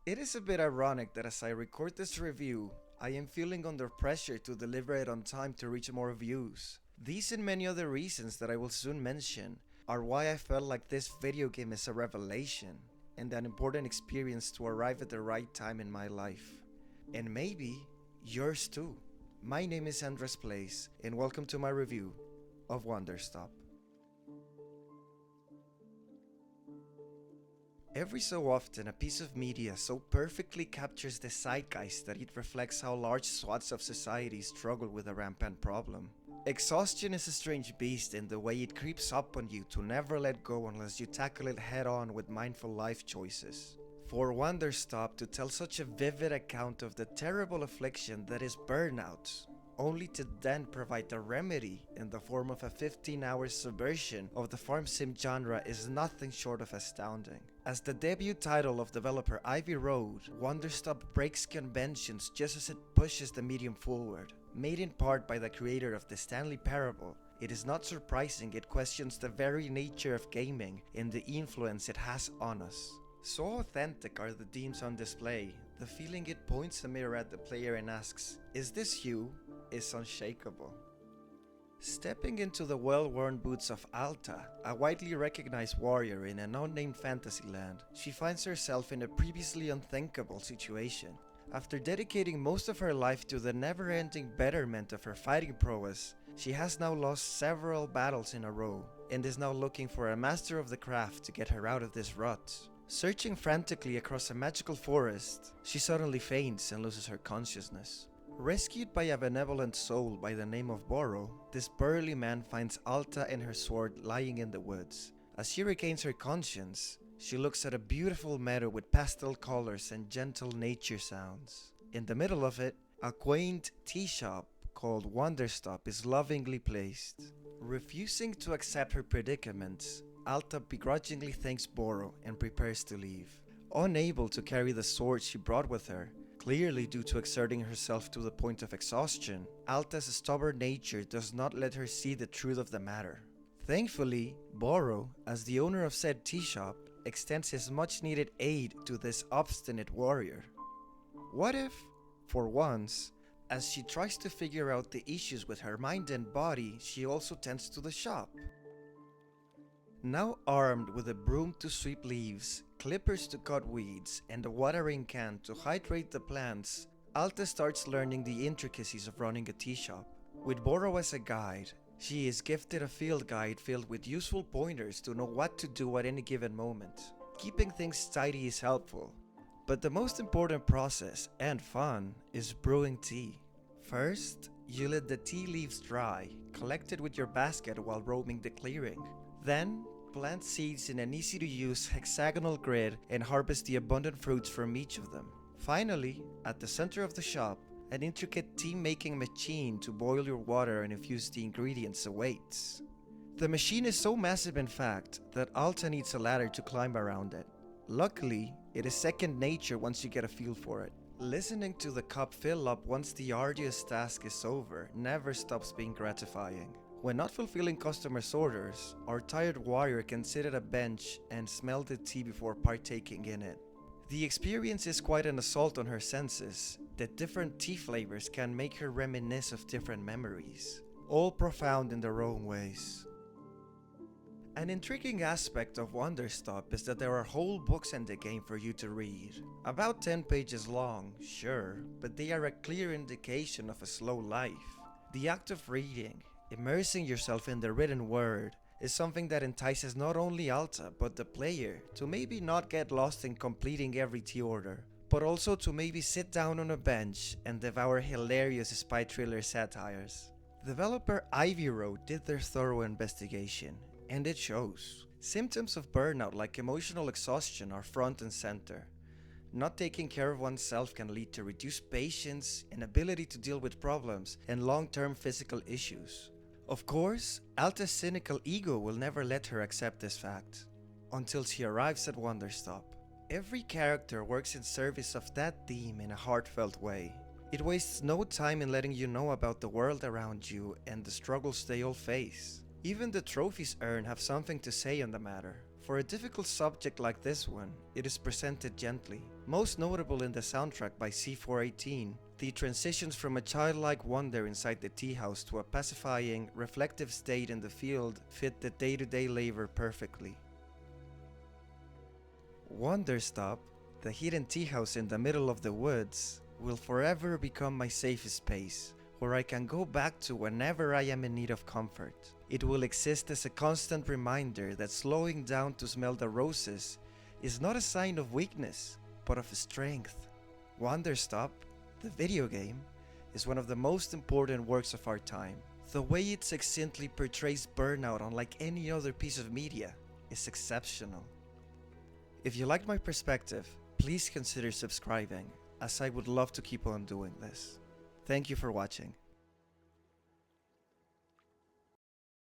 It is a bit ironic that as I record this review, I am feeling under pressure to deliver it on time to reach more views. These and many other reasons that I will soon mention are why I felt like this video game is a revelation and an important experience to arrive at the right time in my life. And maybe yours too. My name is Andresplays and welcome to my review of Wanderstop. Every so often, a piece of media so perfectly captures the zeitgeist that it reflects how large swaths of society struggle with a rampant problem. Exhaustion is a strange beast in the way it creeps up on you to never let go unless you tackle it head on with mindful life choices. For Wanderstop to tell such a vivid account of the terrible affliction that is burnout, only to then provide the remedy in the form of a 15-hour subversion of the farm sim genre is nothing short of astounding. As the debut title of developer Ivy Road, Wanderstop breaks conventions just as it pushes the medium forward. Made in part by the creator of the Stanley Parable, it is not surprising it questions the very nature of gaming and the influence it has on us. So authentic are the themes on display, the feeling it points a mirror at the player and asks, "Is this you?" is unshakable. Stepping into the well-worn boots of Alta, a widely recognized warrior in an unnamed fantasy land, she finds herself in a previously unthinkable situation. After dedicating most of her life to the never-ending betterment of her fighting prowess, she has now lost several battles in a row, and is now looking for a master of the craft to get her out of this rut. Searching frantically across a magical forest, she suddenly faints and loses her consciousness. Rescued by a benevolent soul by the name of Boro, this burly man finds Alta and her sword lying in the woods. As she regains her conscience, she looks at a beautiful meadow with pastel colors and gentle nature sounds. In the middle of it, a quaint tea shop called Wanderstop is lovingly placed. Refusing to accept her predicament, Alta begrudgingly thanks Boro and prepares to leave. Unable to carry the sword she brought with her, clearly due to exerting herself to the point of exhaustion, Alta's stubborn nature does not let her see the truth of the matter. Thankfully, Boro, as the owner of said tea shop, extends his much needed aid to this obstinate warrior. What if, for once, as she tries to figure out the issues with her mind and body, she also tends to the shop? Now armed with a broom to sweep leaves, clippers to cut weeds, and a watering can to hydrate the plants, Alta starts learning the intricacies of running a tea shop. With Boro as a guide, she is gifted a field guide filled with useful pointers to know what to do at any given moment. Keeping things tidy is helpful, but the most important process, and fun, is brewing tea. First, you let the tea leaves dry, collect it with your basket while roaming the clearing. Then, plant seeds in an easy-to-use hexagonal grid and harvest the abundant fruits from each of them. Finally, at the center of the shop, an intricate tea-making machine to boil your water and infuse the ingredients awaits. The machine is so massive in fact that Alta needs a ladder to climb around it. Luckily, it is second nature once you get a feel for it. Listening to the cup fill up once the arduous task is over never stops being gratifying. When not fulfilling customers' orders, our tired warrior can sit at a bench and smell the tea before partaking in it. The experience is quite an assault on her senses, that different tea flavors can make her reminisce of different memories, all profound in their own ways. An intriguing aspect of Wanderstop is that there are whole books in the game for you to read. About 10 pages long, sure, but they are a clear indication of a slow life. The act of reading, immersing yourself in the written word, is something that entices not only Alta but the player to maybe not get lost in completing every tea order, but also to maybe sit down on a bench and devour hilarious spy thriller satires. Developer Ivy Road did their thorough investigation, and it shows. Symptoms of burnout like emotional exhaustion are front and center. Not taking care of oneself can lead to reduced patience, inability to deal with problems, and long-term physical issues. Of course, Alta's cynical ego will never let her accept this fact, until she arrives at Wanderstop. Every character works in service of that theme in a heartfelt way. It wastes no time in letting you know about the world around you and the struggles they all face. Even the trophies earned have something to say on the matter. For a difficult subject like this one, it is presented gently, most notable in the soundtrack by C418. The transitions from a childlike wonder inside the tea house to a pacifying, reflective state in the field fit the day-to-day labor perfectly. Wanderstop, the hidden tea house in the middle of the woods, will forever become my safest space, where I can go back to whenever I am in need of comfort. It will exist as a constant reminder that slowing down to smell the roses is not a sign of weakness, but of strength. Wanderstop, the video game, is one of the most important works of our time. The way it succinctly portrays burnout unlike any other piece of media is exceptional. If you liked my perspective, please consider subscribing, as I would love to keep on doing this. Thank you for watching.